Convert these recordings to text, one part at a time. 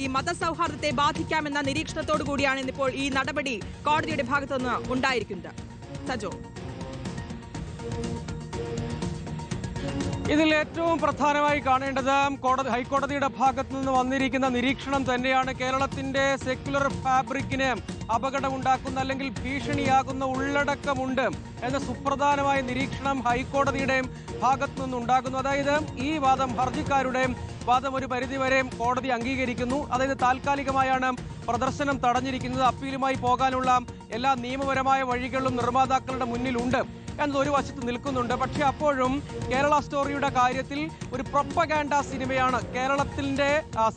ഈ മതസൗഹാർദ്ദത്തെ ബാധിക്കാമെന്ന നിരീക്ഷണത്തോടു കൂടിയാണ് ഇന്നിപ്പോൾ ഈ നടപടി കോടതിയുടെ ഭാഗത്തുനിന്ന് ഉണ്ടായിരിക്കുന്നത്. സജോ, ഇതിൽ ഏറ്റവും പ്രധാനമായി കാണേണ്ടത് ഹൈക്കോടതിയുടെ ഭാഗത്തു നിന്ന് വന്നിരിക്കുന്ന നിരീക്ഷണം തന്നെയാണ്. കേരളത്തിന്റെ സെക്യുലർ ഫാബ്രിക്കിന് അപകടമുണ്ടാക്കുന്ന അല്ലെങ്കിൽ ഭീഷണിയാകുന്ന ഉള്ളടക്കമുണ്ട് എന്ന സുപ്രധാനമായ നിരീക്ഷണം ഹൈക്കോടതിയുടെ ഭാഗത്തു നിന്നുണ്ടാകുന്നു. അതായത് ഈ വാദം, ഹർജിക്കാരുടെ വാദം ഒരു പരിധിവരെ കോടതി അംഗീകരിക്കുന്നു. അതായത് താൽക്കാലികമായാണ് പ്രദർശനം തടഞ്ഞിരിക്കുന്നത്. അപ്പീലുമായി പോകാനുള്ള എല്ലാ നിയമപരമായ വഴികളും നിർമ്മാതാക്കളുടെ മുന്നിലുണ്ട് എന്നത് ഒരു വശത്ത് നിൽക്കുന്നുണ്ട്. പക്ഷെ അപ്പോഴും കേരള സ്റ്റോറിയുടെ കാര്യത്തിൽ ഒരു പ്രൊപ്പഗാൻഡ സിനിമയാണ്, കേരളത്തിന്റെ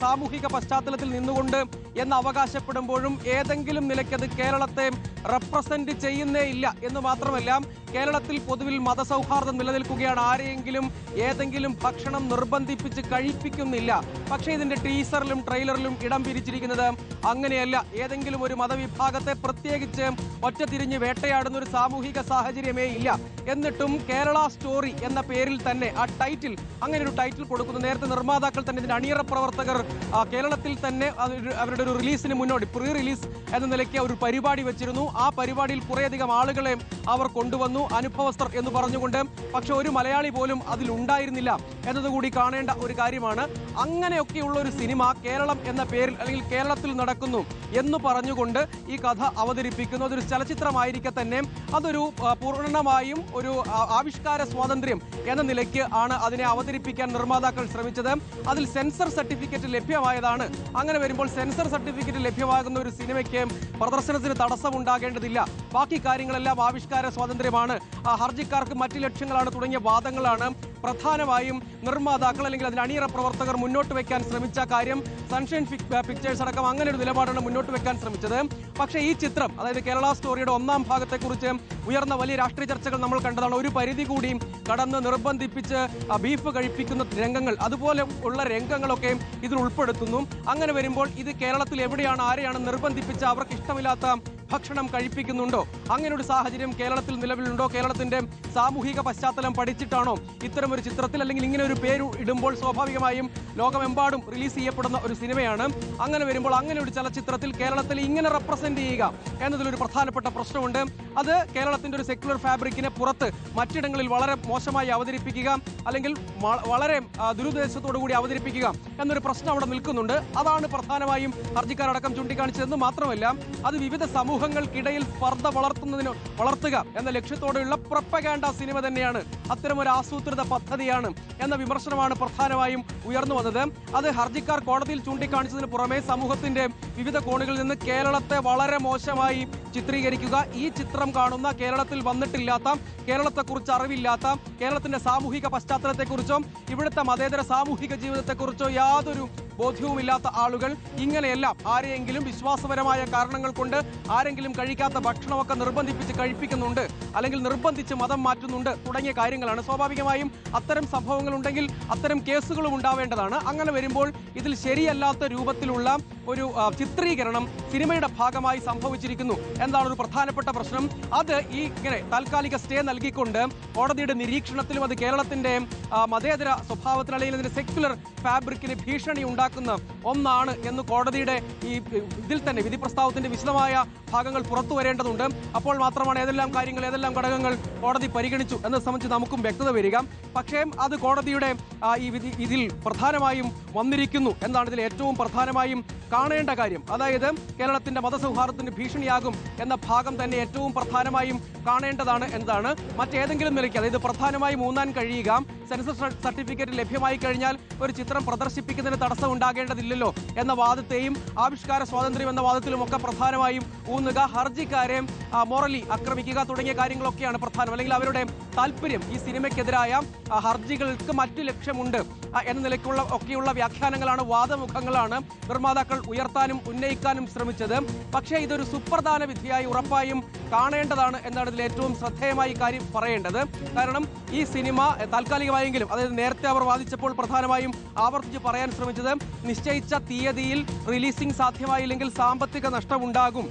സാമൂഹിക പശ്ചാത്തലത്തിൽ നിന്നുകൊണ്ട് എന്ന് അവകാശപ്പെടുമ്പോഴും ഏതെങ്കിലും നിലയ്ക്കത് കേരളത്തെ റെപ്രസെന്റ് ചെയ്യുന്നേ ഇല്ല എന്ന് മാത്രമല്ല, കേരളത്തിൽ പൊതുവിൽ മതസൗഹാർദ്ദം നിലനിൽക്കുകയാണ്. ആരെയെങ്കിലും ഏതെങ്കിലും ഭക്ഷണം നിർബന്ധിപ്പിച്ച് കഴിപ്പിക്കുന്നില്ല. പക്ഷേ ഇതിന്റെ ടീസറിലും ട്രെയിലറിലും ഇടം പിരിച്ചിരിക്കുന്നത് അങ്ങനെയല്ല. ഏതെങ്കിലും ഒരു മതവിഭാഗത്തെ പ്രത്യേകിച്ച് ഒറ്റതിരിഞ്ഞ് വേട്ടയാടുന്ന ഒരു സാമൂഹിക സാഹചര്യമേ ഇല്ല. എന്നിട്ടും കേരള സ്റ്റോറി എന്ന പേരിൽ തന്നെ ആ ടൈറ്റിൽ, അങ്ങനെ ഒരു ടൈറ്റിൽ കൊടുക്കുന്നു. നേരത്തെ നിർമ്മാതാക്കൾ തന്നെ ഇതിന്റെ അണിയറ പ്രവർത്തകർ കേരളത്തിൽ തന്നെ അവരുടെ ഒരു റിലീസിന് മുന്നോടി പ്രീ റിലീസ് എന്ന നിലയ്ക്ക് ഒരു പരിപാടി വെച്ചിരുന്നു. ആ പരിപാടിയിൽ കുറേയധികം ആളുകളെ അവർ കൊണ്ടുവന്നു, അനുഭവസ്ഥർ എന്ന് പറഞ്ഞുകൊണ്ട്. പക്ഷെ ഒരു മലയാളി പോലും അതിലുണ്ടായിരുന്നില്ല എന്നതുകൂടി കാണേണ്ട ഒരു കാര്യമാണ്. അങ്ങനെയൊക്കെയുള്ള ഒരു സിനിമ കേരളം എന്ന പേരിൽ അല്ലെങ്കിൽ കേരളത്തിൽ നടക്കുന്നു എന്ന് പറഞ്ഞുകൊണ്ട് ഈ കഥ അവതരിപ്പിക്കുന്നു. അതൊരു ചലച്ചിത്രമായിരിക്കെ തന്നെ അതൊരു പൂർണ്ണമായും ഒരു ആവിഷ്കാര സ്വാതന്ത്ര്യം എന്ന നിലയ്ക്ക് ആണ് അതിനെ അവതരിപ്പിക്കാൻ നിർമ്മാതാക്കൾ ശ്രമിച്ചത്. അതിൽ സെൻസർ സർട്ടിഫിക്കറ്റ് ലഭ്യമായതാണ്. അങ്ങനെ വരുമ്പോൾ സെൻസർ സർട്ടിഫിക്കറ്റ് ലഭ്യമാകുന്ന ഒരു സിനിമയ്ക്ക് പ്രദർശനത്തിന് തടസ്സമുണ്ടാകേണ്ടതില്ല. ബാക്കി കാര്യങ്ങളെല്ലാം ആവിഷ്കാര സ്വാതന്ത്ര്യമാണ്, ഹർജിക്കാർക്ക് മറ്റ് ലക്ഷ്യങ്ങളാണ് തുടങ്ങിയ വാദങ്ങളാണ് പ്രധാനമായും നിർമ്മാതാക്കൾ അല്ലെങ്കിൽ അതിന് അണിയറ പ്രവർത്തകർ മുന്നോട്ട് വെക്കാൻ ശ്രമിച്ച കാര്യം. സൺഷൈൻ പിക്ചേഴ്സ് അടക്കം അങ്ങനെ ഒരു നിലപാടാണ് മുന്നോട്ട് വെക്കാൻ ശ്രമിച്ചത്. പക്ഷേ ഈ ചിത്രം, അതായത് കേരള സ്റ്റോറിയുടെ ഒന്നാം ഭാഗത്തെക്കുറിച്ച് ഉയർന്ന വലിയ രാഷ്ട്രീയ ചർച്ചകൾ നമ്മൾ കണ്ടതാണ്. ഒരു പരിധി കൂടി കടന്ന് നിർബന്ധിപ്പിച്ച് ബീഫ് കഴിപ്പിക്കുന്ന രംഗങ്ങൾ, അതുപോലെ ഉള്ള രംഗങ്ങളൊക്കെ ഇതിൽ ഉൾപ്പെടുത്തുന്നു. അങ്ങനെ വരുമ്പോൾ ഇത് കേരളത്തിൽ എവിടെയാണ്, ആരെയാണ് നിർബന്ധിപ്പിച്ച് അവർക്ക് ഇഷ്ടമില്ലാത്ത ഭക്ഷണം കഴിപ്പിക്കുന്നുണ്ടോ? അങ്ങനെ ഒരു സാഹചര്യം കേരളത്തിൽ നിലവിലുണ്ടോ? കേരളത്തിന്റെ സാമൂഹിക പശ്ചാത്തലം പഠിച്ചിട്ടാണോ ഇത്തരം ഒരു ചിത്രത്തിൽ അല്ലെങ്കിൽ ഇങ്ങനെ ഒരു പേര് ഇടുമ്പോൾ സ്വാഭാവികമായും ലോകമെമ്പാടും റിലീസ് ചെയ്യപ്പെടുന്ന ഒരു സിനിമയാണ്. അങ്ങനെ വരുമ്പോൾ അങ്ങനെ ഒരു ചലച്ചിത്രത്തിൽ കേരളത്തിൽ ഇങ്ങനെ റെപ്രസെന്റ് ചെയ്യുക എന്നതിലൊരു പ്രധാനപ്പെട്ട പ്രശ്നമുണ്ട്. അത് കേരളത്തിന്റെ ഒരു സെക്യുലർ ഫാബ്രിക്കിനെ പുറത്ത് മറ്റിടങ്ങളിൽ വളരെ മോശമായി അവതരിപ്പിക്കുക അല്ലെങ്കിൽ വളരെ ദുരുദ്ദേശത്തോടു കൂടി അവതരിപ്പിക്കുക എന്നൊരു പ്രശ്നം അവിടെ നിൽക്കുന്നുണ്ട്. അതാണ് പ്രധാനമായും ഹർജിക്കാരടക്കം ചൂണ്ടിക്കാണിച്ചതെന്ന് മാത്രമല്ല, അത് വിവിധ സമൂഹങ്ങൾക്കിടയിൽ സ്പർദ്ധ വളർത്തുക എന്ന ലക്ഷ്യത്തോടെയുള്ള പ്രൊപ്പഗാൻഡ സിനിമ തന്നെയാണ്, അത്തരമൊരു ആസൂത്രിത പദ്ധതിയാണ് എന്ന വിമർശനമാണ് പ്രധാനമായും ഉയർന്നു വന്നത്. അത് ഹർജിക്കാർ കോടതിയിൽ ചൂണ്ടിക്കാണിച്ചതിന് പുറമെ സമൂഹത്തിന്റെ വിവിധ കോണുകളിൽ നിന്ന് കേരളത്തെ വളരെ മോശമായി ചിത്രീകരിക്കുക, ഈ ചിത്രം കാണുന്ന കേരളത്തിൽ വന്നിട്ടില്ലാത്ത, കേരളത്തെക്കുറിച്ച് അറിവില്ലാത്ത, കേരളത്തിന്റെ സാമൂഹിക പശ്ചാത്തലത്തെക്കുറിച്ചോ ഇവിടുത്തെ മതേതര സാമൂഹിക ജീവിതത്തെക്കുറിച്ചോ യാതൊരു ബോധ്യവുമില്ലാത്ത ആളുകൾ ഇങ്ങനെയെല്ലാം ആരെയെങ്കിലും വിശ്വാസപരമായ കാരണങ്ങൾ കൊണ്ട് ആരെങ്കിലും കഴിക്കാത്ത ഭക്ഷണമൊക്കെ നിർബന്ധിപ്പിച്ച് കഴിപ്പിക്കുന്നുണ്ട്, അല്ലെങ്കിൽ നിർബന്ധിച്ച് മതം മാറ്റുന്നുണ്ട് തുടങ്ങിയ കാര്യങ്ങളാണ്. സ്വാഭാവികമായും അത്തരം സംഭവങ്ങൾ ഉണ്ടെങ്കിൽ അത്തരം കേസുകളും ഉണ്ടാവേണ്ടതാണ്. അങ്ങനെ വരുമ്പോൾ ഇതിൽ ശരിയല്ലാത്ത രൂപത്തിലുള്ള ഒരു ചിത്രീകരണം സിനിമയുടെ ഭാഗമായി സംഭവിച്ചിരിക്കുന്നു എന്താണ് ഒരു പ്രധാനപ്പെട്ട പ്രശ്നം. അത് ഈ ഇങ്ങനെ താൽക്കാലിക സ്റ്റേ നൽകിക്കൊണ്ട് കോടതിയുടെ നിരീക്ഷണത്തിലും അത് കേരളത്തിന്റെ മതേതര സ്വഭാവത്തിന് അല്ലെങ്കിൽ അതിന്റെ സെക്യുലർ ഫാബ്രിക്കിന് ഭീഷണി ഉണ്ടാക്കുന്ന ഒന്നാണ് എന്ന് കോടതിയുടെ ഈ ഇതിൽ തന്നെ വിധി പ്രസ്താവത്തിന്റെ വിശദമായ ഭാഗങ്ങൾ പുറത്തു വരേണ്ടതുണ്ട്. അപ്പോൾ മാത്രമാണ് ഏതെല്ലാം കാര്യങ്ങൾ, ഏതെല്ലാം ഘടകങ്ങൾ കോടതി പരിഗണിച്ചു എന്നത് സംബന്ധിച്ച് നമുക്കും വ്യക്തത വരിക. പക്ഷേ അത് കോടതിയുടെ ഈ വിധി ഇതിൽ പ്രധാനമായും വന്നിരിക്കുന്നു എന്നാണ് ഇതിൽ ഏറ്റവും പ്രധാനമായും കാണേണ്ട കാര്യം. അതായത് കേരളത്തിന്റെ മതസൗഹാർദ്ദത്തിന് ഭീഷണിയാകും എന്ന ഭാഗം തന്നെ ഏറ്റവും പ്രധാനമായും കാണേണ്ടതാണ് എന്നതാണ്. മറ്റേതെങ്കിലും നിലയ്ക്ക്, അതായത് പ്രധാനമായും ഊന്നാൻ കഴിയുക, സെൻസർ സർട്ടിഫിക്കറ്റ് ലഭ്യമായി കഴിഞ്ഞാൽ ഒരു ചിത്രം പ്രദർശിപ്പിക്കുന്നതിന് തടസ്സം ഉണ്ടാകേണ്ടതില്ലല്ലോ എന്ന വാദത്തെയും ആവിഷ്കാര സ്വാതന്ത്ര്യം എന്ന വാദത്തിലുമൊക്കെ പ്രധാനമായും ഊന്നുക, ഹർജിക്കാരെ മോറലി ആക്രമിക്കുക തുടങ്ങിയ കാര്യങ്ങളൊക്കെയാണ് പ്രധാനം. അല്ലെങ്കിൽ അവരുടെ താല്പര്യം ഈ സിനിമയ്ക്കെതിരായ ഹർജികൾക്ക് മറ്റു ലക്ഷ്യമുണ്ട് എന്ന നിലയ്ക്കുള്ള ഒക്കെയുള്ള വ്യാഖ്യാനങ്ങളാണ്, വാദമുഖങ്ങളാണ് നിർമ്മാതാക്കൾ ഉയർത്താനും ഉന്നയിക്കാനും ശ്രമിച്ചത്. പക്ഷേ ഇതൊരു സുപ്രധാന വിധിയായി ഉറപ്പായും കാണേണ്ടതാണ് എന്നാണ് ഇതിൽ ഏറ്റവും ശ്രദ്ധേയമായി കാര്യം പറയേണ്ടത്. കാരണം ഈ സിനിമ താൽക്കാലികമായി പ്രധാനമായെങ്കിലും, അതായത് നേരത്തെ അവർ വാദിച്ചപ്പോൾ പ്രധാനമായും ആവർത്തിച്ച് പറയാൻ ശ്രമിച്ചത് നിശ്ചയിച്ച തീയതിയിൽ റിലീസിംഗ് സാധ്യമായില്ലെങ്കിൽ സാമ്പത്തിക നഷ്ടമുണ്ടാകും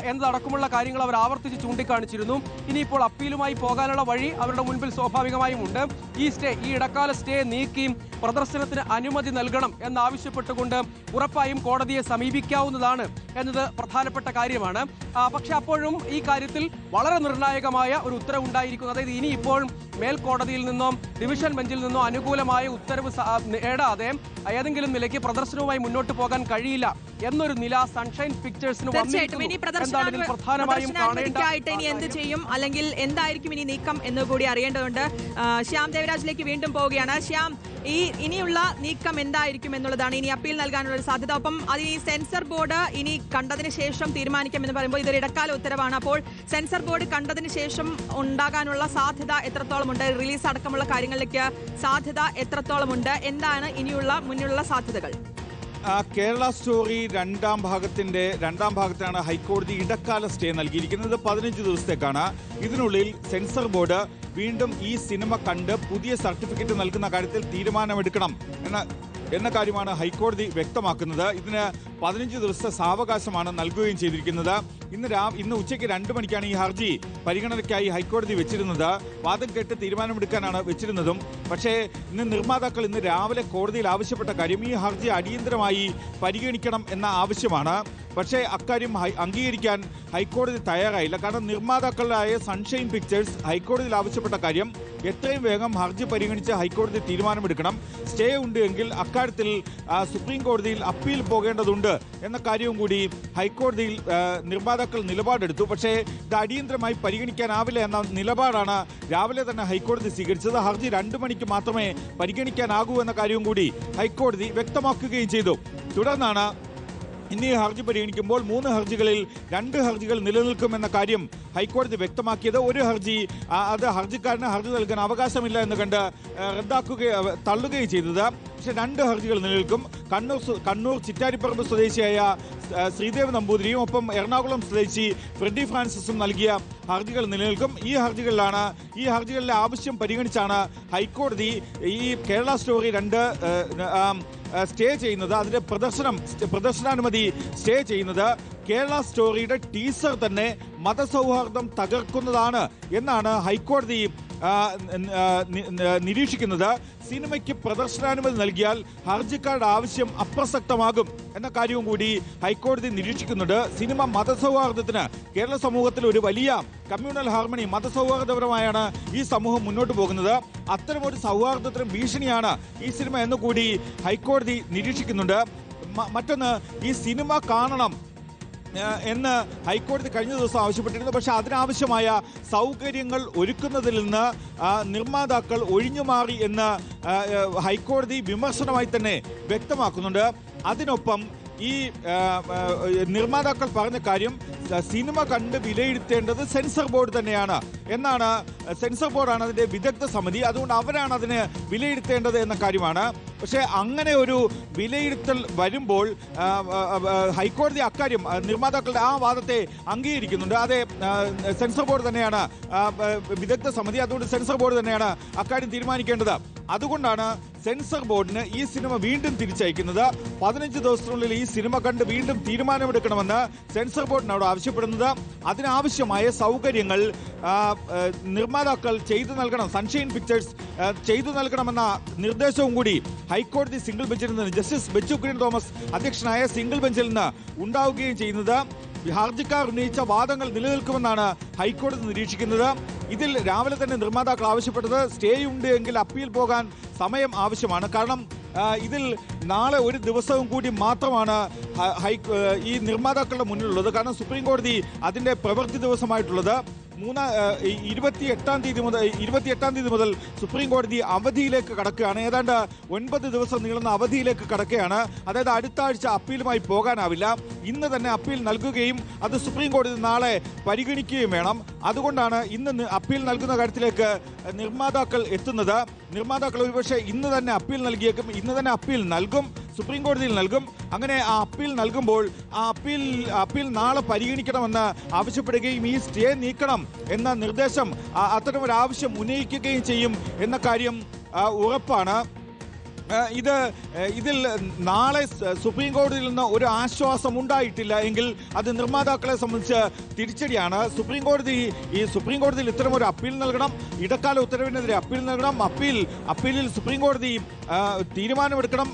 എന്നതടക്കമുള്ള കാര്യങ്ങൾ അവർ ആവർത്തിച്ച് ചൂണ്ടിക്കാണിച്ചിരുന്നു. ഇനിയിപ്പോൾ അപ്പീലുമായി പോകാനുള്ള വഴി അവരുടെ മുൻപിൽ സ്വാഭാവികമായും ഉണ്ട്. ഈ ഇടക്കാല സ്റ്റേ നീക്കി പ്രദർശനത്തിന് അനുമതി നൽകണം എന്നാവശ്യപ്പെട്ടുകൊണ്ട് ഉറപ്പായും കോടതിയെ സമീപിക്കാവുന്നതാണ് എന്നത് പ്രധാനപ്പെട്ട കാര്യമാണ്. പക്ഷെ അപ്പോഴും ഈ കാര്യത്തിൽ വളരെ നിർണായകമായ ഒരു ഉത്തരവുണ്ടായിരിക്കുന്നു. അതായത് ഇനിയിപ്പോൾ മേൽക്കോടതിയിൽ നിന്നോ ഡിവിഷൻ ബെഞ്ചിൽ നിന്നോ അനുകൂലമായ ഉത്തരവ് നേടാതെ ഏതെങ്കിലും നിലയ്ക്ക് പ്രദർശനവുമായി മുന്നോട്ട് പോകാൻ കഴിയില്ല എന്നൊരു നില സൺഷൈൻ പിക്ചേഴ്സിന് ഇനി എന്ത് ചെയ്യും, അല്ലെങ്കിൽ എന്തായിരിക്കും ഇനി നീക്കം എന്നുകൂടി അറിയേണ്ടതുണ്ട്. ശ്യാം ദേവരാജിലേക്ക് വീണ്ടും പോവുകയാണ്. ശ്യാം, ഇനിയുള്ള നീക്കം എന്തായിരിക്കും എന്നുള്ളതാണ്. ഇനി അപ്പീൽ നൽകാനുള്ള ഒരു സാധ്യത, ഒപ്പം അതിന് സെൻസർ ബോർഡ് ഇനി കണ്ടതിന് ശേഷം തീരുമാനിക്കാമെന്ന് പറയുമ്പോൾ ഇതൊരു ഇടക്കാല ഉത്തരവാണ്. അപ്പോൾ സെൻസർ ബോർഡ് കണ്ടതിന് ശേഷം ഉണ്ടാകാനുള്ള സാധ്യത എത്രത്തോളം ഉണ്ട്? റിലീസ് അടക്കമുള്ള കാര്യങ്ങളിലേക്ക് സാധ്യത എത്രത്തോളം ഉണ്ട്? എന്താണ് ഇനിയുള്ള മുന്നിലുള്ള സാധ്യതകൾ? കേരള സ്റ്റോറി രണ്ടാം ഭാഗത്താണ് ഹൈക്കോടതി ഇടക്കാല സ്റ്റേ നൽകിയിരിക്കുന്നത്. 15 ദിവസത്തേക്കാണ്. ഇതിനുള്ളിൽ സെൻസർ ബോർഡ് വീണ്ടും ഈ സിനിമ കണ്ട് പുതിയ സർട്ടിഫിക്കറ്റ് നൽകുന്ന കാര്യത്തിൽ തീരുമാനമെടുക്കണം എന്ന കാര്യമാണ് ഹൈക്കോടതി വ്യക്തമാക്കുന്നത്. ഇതിന് 15 ദിവസത്തെ സാവകാശമാണ് നൽകുകയും ചെയ്തിരിക്കുന്നത്. ഇന്ന് ഉച്ചയ്ക്ക് 2 മണിക്കാണ് ഈ ഹർജി പരിഗണനയ്ക്കായി ഹൈക്കോടതി വെച്ചിരുന്നത്. വാദം കേട്ട് തീരുമാനമെടുക്കാനാണ് വെച്ചിരുന്നതും. പക്ഷേ നിർമ്മാതാക്കൾ ഇന്ന് രാവിലെ കോടതിയിൽ ആവശ്യപ്പെട്ട കാര്യം ഈ ഹർജി അടിയന്തരമായി പരിഗണിക്കണം എന്ന ആവശ്യമാണ്. പക്ഷേ അക്കാര്യം അംഗീകരിക്കാൻ ഹൈക്കോടതി തയ്യാറായില്ല. കാരണം നിർമ്മാതാക്കളായ സൺഷൈൻ പിക്ചേഴ്സ് ഹൈക്കോടതിയിൽ ആവശ്യപ്പെട്ട കാര്യം എത്രയും വേഗം ഹർജി പരിഗണിച്ച് ഹൈക്കോടതി തീരുമാനമെടുക്കണം. സ്റ്റേ ഉണ്ട് എങ്കിൽ അക്കാര്യത്തിൽ സുപ്രീം കോടതിയിൽ അപ്പീൽ പോകേണ്ടതുണ്ട് എന്ന കാര്യവും കൂടി ഹൈക്കോടതിയിൽ നിർമ്മാതാക്കൾ നിലപാടെടുത്തു. പക്ഷേ ഇത് അടിയന്തരമായി പരിഗണിക്കാനാവില്ല എന്ന നിലപാടാണ് രാവിലെ തന്നെ ഹൈക്കോടതി സ്വീകരിച്ചത്. ഹർജി 2 മണിക്ക് മാത്രമേ പരിഗണിക്കാനാകൂ എന്ന കാര്യവും കൂടി ഹൈക്കോടതി വ്യക്തമാക്കുകയും ചെയ്തു. തുടർന്നാണ് ഇന്ന് ഈ ഹർജി പരിഗണിക്കുമ്പോൾ 3 ഹർജികളിൽ 2 ഹർജികൾ നിലനിൽക്കുമെന്ന കാര്യം ഹൈക്കോടതി വ്യക്തമാക്കിയത്. ഒരു ഹർജി അത് ഹർജിക്കാരന് ഹർജി നൽകാൻ അവകാശമില്ല എന്ന് കണ്ട് തള്ളുകയും ചെയ്തത്. പക്ഷേ 2 ഹർജികൾ നിലനിൽക്കും. കണ്ണൂർ ചിറ്റാരിപ്പറമ്പ് സ്വദേശിയായ ശ്രീദേവ് നമ്പൂതിരിയും ഒപ്പം എറണാകുളം സ്വദേശി ഫ്രെഡി ഫ്രാൻസിസും നൽകിയ ഹർജികൾ നിലനിൽക്കും. ഈ ഹർജികളിലെ ആവശ്യം പരിഗണിച്ചാണ് ഹൈക്കോടതി ഈ കേരള സ്റ്റോറി 2 സ്റ്റേ ചെയ്യുന്നത്. അതിന്റെ പ്രദർശനാനുമതി സ്റ്റേ ചെയ്യുന്നത്. കേരള സ്റ്റോറിയുടെ ടീസർ തന്നെ മതസൗഹാർദ്ദം തകർക്കുന്നതാണ് എന്നാണ് ഹൈക്കോടതി നിരീക്ഷിക്കുന്നത്. സിനിമയ്ക്ക് പ്രദർശനാനുമതി നൽകിയാൽ ഹർജിക്കാരുടെ ആവശ്യം അപ്രസക്തമാകും എന്ന കാര്യവും കൂടി ഹൈക്കോടതി നിരീക്ഷിക്കുന്നുണ്ട്. സിനിമ മതസൗഹാർദ്ദത്തിന് കേരള സമൂഹത്തിൽ ഒരു വലിയ കമ്മ്യൂണൽ ഹാർമണി, മതസൗഹാർദ്ദപരമായാണ് ഈ സമൂഹം മുന്നോട്ട് പോകുന്നത്. അത്തരമൊരു സൗഹാർദ്ദത്തിന് ഭീഷണിയാണ് ഈ സിനിമ എന്ന് കൂടി ഹൈക്കോടതി നിരീക്ഷിക്കുന്നുണ്ട്. മറ്റൊന്ന്, ഈ സിനിമ കാണണം എന്ന് ഹൈക്കോടതി കഴിഞ്ഞ ദിവസം ആവശ്യപ്പെട്ടിരുന്നു. പക്ഷേ അതിനാവശ്യമായ സൗകര്യങ്ങൾ ഒരുക്കുന്നതിൽ നിന്ന് നിർമ്മാതാക്കൾ ഒഴിഞ്ഞുമാറി എന്ന് ഹൈക്കോടതി വിമർശനമായി തന്നെ വ്യക്തമാക്കുന്നുണ്ട്. അതിനൊപ്പം ഈ നിർമ്മാതാക്കൾ പറഞ്ഞ കാര്യം സിനിമ കണ്ട് വിലയിരുത്തേണ്ടത് സെൻസർ ബോർഡ് തന്നെയാണ് എന്നാണ്. സെൻസർ ബോർഡാണ് അതിന്റെ വിദഗ്ധ സമിതി, അതുകൊണ്ട് അവരാണ് അതിന് വിലയിരുത്തേണ്ടത് എന്ന കാര്യമാണ്. പക്ഷേ അങ്ങനെ ഒരു വിലയിരുത്തൽ വരുമ്പോൾ ഹൈക്കോടതി അക്കാര്യം നിർമ്മാതാക്കളുടെ ആ വാദത്തെ അംഗീകരിക്കുന്നുണ്ട്. അതെ, സെൻസർ ബോർഡ് തന്നെയാണ് വിദഗ്ധ സമിതി, അതുകൊണ്ട് സെൻസർ ബോർഡ് തന്നെയാണ് അക്കാര്യം തീരുമാനിക്കേണ്ടത്. അതുകൊണ്ടാണ് സെൻസർ ബോർഡിന് ഈ സിനിമ വീണ്ടും തിരിച്ചയക്കുന്നത്. 15 ദിവസത്തിനുള്ളിൽ ഈ സിനിമ കണ്ട് വീണ്ടും തീരുമാനമെടുക്കണമെന്ന് സെൻസർ ബോർഡിനോട് ആവശ്യപ്പെടുന്നത്. അതിനാവശ്യമായ സൗകര്യങ്ങൾ നിർമ്മാതാക്കൾ ചെയ്തു നൽകണം, സൺഷൈൻ പിക്ചേഴ്സ് ചെയ്തു നൽകണമെന്ന നിർദ്ദേശവും കൂടി ഹൈക്കോടതി സിംഗിൾ ബെഞ്ചിൽ നിന്ന് ജസ്റ്റിസ് ബെച്ചു കുര്യൻ തോമസ് അധ്യക്ഷനായ സിംഗിൾ ബെഞ്ചിൽ നിന്ന് ഉണ്ടാവുകയും ചെയ്യുന്നത്. ഹർജിക്കാർ ഉന്നയിച്ച വാദങ്ങൾ നിലനിൽക്കുമെന്നാണ് ഹൈക്കോടതി നിരീക്ഷിക്കുന്നത്. ഇതിൽ രാവിലെ തന്നെ നിർമ്മാതാക്കൾ ആവശ്യപ്പെട്ടത് സ്റ്റേ ഉണ്ട് എങ്കിൽ അപ്പീൽ പോകാൻ സമയം ആവശ്യമാണ്. കാരണം ഇതിൽ നാളെ ഒരു ദിവസവും കൂടി മാത്രമാണ് ഈ നിർമ്മാതാക്കളുടെ മുന്നിലുള്ളത്. കാരണം സുപ്രീം കോടതി അതിന്റെ പ്രവൃത്തി ദിവസമായിട്ടുള്ളത് 28-ാം തീയതി മുതൽ സുപ്രീം കോടതി അവധിയിലേക്ക് കടക്കുകയാണ്. ഏതാണ്ട് 9 ദിവസം നീളുന്ന അവധിയിലേക്ക് കടക്കുകയാണ്. അതായത് അടുത്ത ആഴ്ച അപ്പീലുമായി പോകാനാവില്ല. ഇന്ന് തന്നെ അപ്പീൽ നൽകുകയും അത് സുപ്രീം കോടതി നാളെ പരിഗണിക്കുകയും വേണം. അതുകൊണ്ടാണ് ഇന്ന് അപ്പീൽ നൽകുന്ന കാര്യത്തിലേക്ക് നിർമ്മാതാക്കൾ എത്തുന്നത്. നിർമ്മാതാക്കൾ ഒരുപക്ഷെ ഇന്ന് തന്നെ അപ്പീൽ നൽകിയേക്കും, ഇന്ന് തന്നെ അപ്പീൽ നൽകും, സുപ്രീം കോടതിയിൽ നൽകും. അങ്ങനെ ആ അപ്പീൽ നൽകുമ്പോൾ ആ അപ്പീൽ നാളെ പരിഗണിക്കണമെന്ന് ആവശ്യപ്പെടുകയും ഈ സ്റ്റേ നീക്കണം എന്ന നിർദ്ദേശം, അത്തരമൊരു ആവശ്യം ഉന്നയിക്കുകയും ചെയ്യും എന്ന കാര്യം ഉറപ്പാണ്. ഇതിൽ നാളെ സുപ്രീം കോടതിയിൽ നിന്ന് ഒരു ആശ്വാസം ഉണ്ടായിട്ടില്ല എങ്കിൽ അത് നിർമ്മാതാക്കളെ സംബന്ധിച്ച് തിരിച്ചടിയാണ്. സുപ്രീം കോടതിയിൽ ഇത്തരം ഒരു അപ്പീൽ നൽകണം. ഇടക്കാല ഉത്തരവിനെതിരെ അപ്പീൽ നൽകണം. അപ്പീലിൽ സുപ്രീം കോടതി തീരുമാനമെടുക്കണം.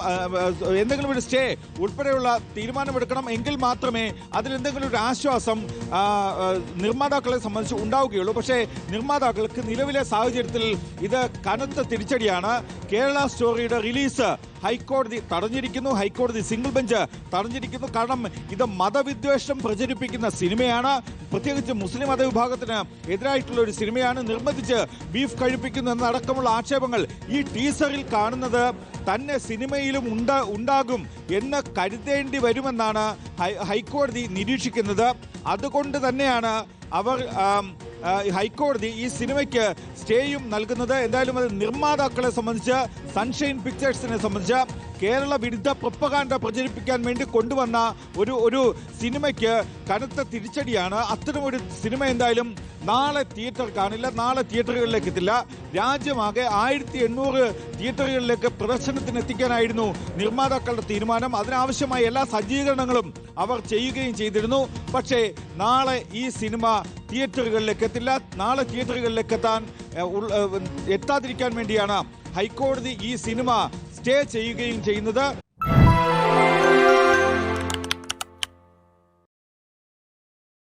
എന്തെങ്കിലും ഒരു സ്റ്റേ ഉൾപ്പെടെയുള്ള തീരുമാനമെടുക്കണം. എങ്കിൽ മാത്രമേ അതിലെന്തെങ്കിലും ഒരു ആശ്വാസം നിർമ്മാതാക്കളെ സംബന്ധിച്ച് ഉണ്ടാവുകയുള്ളൂ. പക്ഷേ നിർമ്മാതാക്കൾക്ക് നിലവിലെ സാഹചര്യത്തിൽ ഇത് കനത്ത തിരിച്ചടിയാണ്. കേരള സ്റ്റോറിയുടെ റിലീസ് ഹൈക്കോടതി തടഞ്ഞിരിക്കുന്നു. ഹൈക്കോടതി സിംഗിൾ ബെഞ്ച് തടഞ്ഞിരിക്കുന്നു. കാരണം ഇത് മതവിദ്വേഷം പ്രചരിപ്പിക്കുന്ന സിനിമയാണ്. പ്രത്യേകിച്ച് മുസ്ലിം മതവിഭാഗത്തിന് എതിരായിട്ടുള്ള ഒരു സിനിമയാണ്. നിർബന്ധിച്ച് ബീഫ് കഴിപ്പിക്കുന്നു എന്നടക്കമുള്ള ആക്ഷേപങ്ങൾ ഈ ടീസറിൽ കാണുന്നത് തന്നെ സിനിമയിലും ഉണ്ടാകും എന്ന് കരുതേണ്ടി വരുമെന്നാണ് ഹൈക്കോടതി നിരീക്ഷിക്കുന്നത്. അതുകൊണ്ട് തന്നെയാണ് ഹൈക്കോടതി ഈ സിനിമയ്ക്ക് സ്റ്റേയും നൽകുന്നത്. എന്തായാലും അത് നിർമ്മാതാക്കളെ സംബന്ധിച്ച്, സൺഷൈൻ പിക്ചേഴ്സിനെ സംബന്ധിച്ച് കേരള വിരുദ്ധ പ്രൊപ്പഗാൻഡ പ്രചരിപ്പിക്കാൻ വേണ്ടി കൊണ്ടുവന്ന ഒരു സിനിമയ്ക്ക് കനത്ത തിരിച്ചടിയാണ്. അത്തരമൊരു സിനിമ എന്തായാലും നാളെ തിയേറ്റർ കാണില്ല, നാളെ തിയേറ്ററുകളിലേക്ക് എത്തില്ല. രാജ്യമാകെ 1800 തിയേറ്ററുകളിലേക്ക് പ്രദർശനത്തിന് എത്തിക്കാനായിരുന്നു നിർമ്മാതാക്കളുടെ തീരുമാനം. അതിനാവശ്യമായ എല്ലാ സജ്ജീകരണങ്ങളും അവർ ചെയ്യുകയും ചെയ്തിരുന്നു. പക്ഷേ നാളെ ഈ സിനിമ തിയേറ്ററുകളിലേക്ക് എത്തില്ല. നാളെ തിയേറ്ററുകളിലേക്ക് എത്താതിരിക്കാൻ വേണ്ടിയാണ് ഹൈക്കോടതി ഈ സിനിമ സ്റ്റേ ചെയ്യുകയും ചെയ്യുന്നത്.